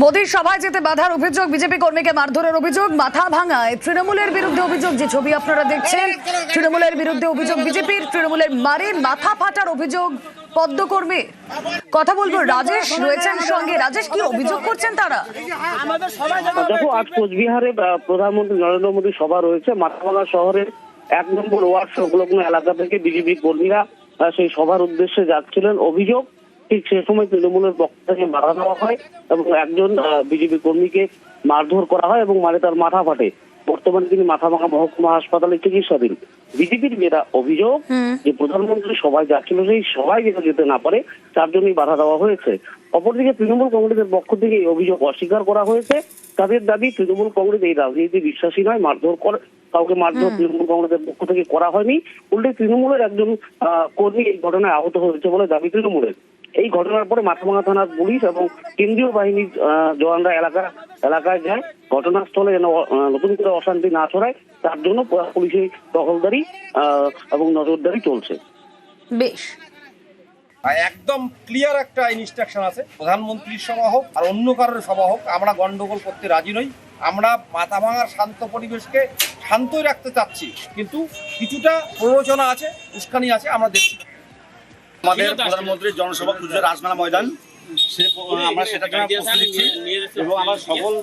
মোদীর সভায় যেতে বাধার অভিযোগ, বিজেপি কর্মীকে মারধরের অভিযোগ, মাথা ভাঙায় তৃণমূলের বিরুদ্ধে অভিযোগ। যে ছবি আপনারা দেখছেন, তৃণমূলের বিরুদ্ধে অভিযোগ বিজেপির, তৃণমূলের মারে মাথা ফাটার অভিযোগ পদ্মকর্মী। কথা বলবো, রাজেশ রয়েছেন সঙ্গে। রাজেশ, কি অভিযোগ করছেন তারা? দেখো, আজ কোচবিহারে প্রধানমন্ত্রী নরেন্দ্র মোদীর সভা রয়েছে। মাথাভাঙা শহরের 1 নম্বর ওয়ার্ড সংলগ্ন এলাকা থেকে বিজেপি কর্মীরা সেই সভার উদ্দেশ্যে যাচ্ছিলেন। অভিযোগ, ঠিক সে সময় তৃণমূলের পক্ষ থেকে বাধা দেওয়া হয় এবং একজন বিজেপি কর্মীকে মারধর করা হয় এবং মারে তার মাথা ফাটে। বর্তমানে তিনি মাথাভাঙা মহকুমা হাসপাতালে চিকিৎসাধীন। বিজেপির যেটা অভিযোগ, যে প্রধানমন্ত্রী সভায় যাচ্ছিল, সেই সভায় যেটা যেতে না পারে তার জন্যই বাধা দেওয়া হয়েছে। অপরদিকে তৃণমূল কংগ্রেসের পক্ষ থেকে এই অভিযোগ অস্বীকার করা হয়েছে। তাদের দাবি, তৃণমূল কংগ্রেস এই রাজনীতি বিশ্বাসী নয়, মারধর করে কাউকে মারধর তৃণমূল কংগ্রেসের পক্ষ থেকে করা হয়নি। উল্টে তৃণমূলের একজন কর্মী এই ঘটনায় আহত হয়েছে বলে দাবি তৃণমূলের। এই ঘটনার পরে মাথাভাঙা থানার পুলিশ এবং কেন্দ্রীয় বাহিনীর জওয়ানরা এলাকায় যায় ঘটনাস্থলে যেন নতুন করে অশান্তি না ছড়ায় তার জন্য পুলিশের টহলদারি এবং নজরদারি চলছে। বেশ, একদম ক্লিয়ার একটা ইনস্ট্রাকশন আছে, প্রধানমন্ত্রীর সভা হোক আর অন্য কারোর সভা হোক, আমরা গন্ডগোল করতে রাজি নই। আমরা মাথাভাঙার শান্ত পরিবেশকে শান্তই রাখতে চাচ্ছি, কিন্তু কিছুটা প্ররোচনা আছে, উস্কানি আছে, আমরা দেখছি। আমাদের প্রধানমন্ত্রীর জনসভা কুচবিহার রাজমেলা ময়দান, আমরা সেটার জন্য প্রস্তুতি নিচ্ছি এবং আমরা সকল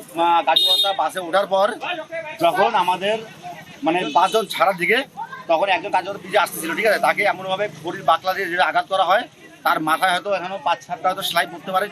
কার্যকর্তা বাসে ওঠার পর যখন আমাদের বাসজন ছাড়ার দিকে, তখন একজন কার্যকর্তা পিছিয়ে আসতেছিল, ঠিক আছে, তাকে এমনভাবে শরীর বাকলা দিয়ে যেটা আঘাত করা হয়, তার মাথায় হয়তো এখনো 5-7টা হয়তো সেলাই পড়তে পারে।